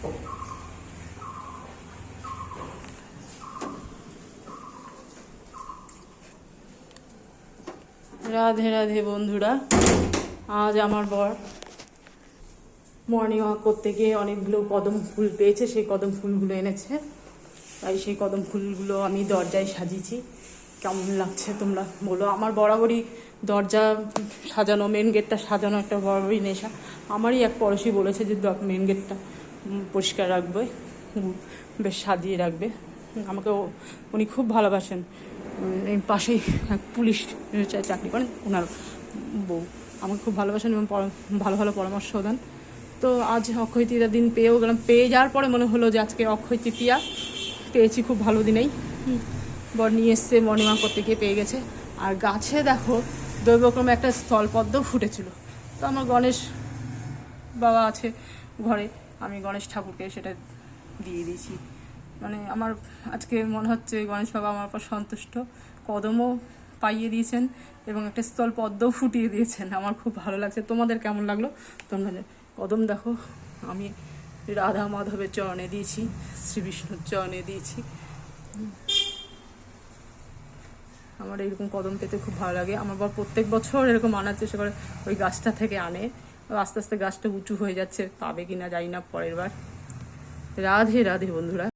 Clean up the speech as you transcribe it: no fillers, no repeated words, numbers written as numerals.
রাধে রাধে বন্ধুরা, আজ আমার বর মর্নিং ওয়াক করতে গিয়ে অনেকগুলো কদম ফুল পেয়েছে, সেই কদম ফুলগুলো এনেছে। তাই সেই কদম ফুলগুলো আমি দরজায় সাজিয়েছি। কেমন লাগছে তোমরা বলো। আমার বরাবরই দরজা সাজানো, মেন গেটটা সাজানো একটা বরাবরই নেশা। আমারই এক পড়োশি বলেছে যে মেন গেটটা পরিষ্কার রাখবে, বেশ সাজিয়ে রাখবে। আমাকে উনি খুব ভালোবাসেন। এই পাশেই এক পুলিশ চাকরি করেন, ওনার বউ আমাকে খুব ভালোবাসেন এবং ভালো ভালো পরামর্শ দেন। তো আজ অক্ষয় তৃতীয়ার দিন পেয়েও গেলাম। পেয়ে যাওয়ার পরে মনে হলো যে আজকে অক্ষয় তৃতীয়া, পেয়েছি খুব ভালো দিনেই। বর নিয়ে এসছে মর্নিং ওয়াক করতে গিয়ে পেয়ে গেছে। আর গাছে দেখো দৈবক্রমে একটা স্থলপদ্ম ফুটেছিল। তো আমার গণেশ বাবা আছে ঘরে, আমি গণেশ ঠাকুরকে সেটা দিয়ে দিয়েছি। মানে আমার আজকে মনে হচ্ছে গণেশ বাবা আমার উপর সন্তুষ্ট। কদমও পাইয়ে দিয়েছেন এবং একটা স্থল পদ্মও ফুটিয়ে দিয়েছেন। আমার খুব ভালো লাগছে। তোমাদের কেমন লাগলো তোমরা? কদম দেখো আমি রাধা মাধবের চরণে দিয়েছি, শ্রী বিষ্ণুর চরণে দিয়েছি। আমার এরকম কদম পেতে খুব ভালো লাগে। আমার বর প্রত্যেক বছর এরকম আনার চেষ্টা করে, ওই গাছটা থেকে আনে। আস্তে আস্তে গাছটা উঁচু হয়ে যাচ্ছে, পাবে কিনা জানি না পরের বার। রাধে রাধে বন্ধুরা।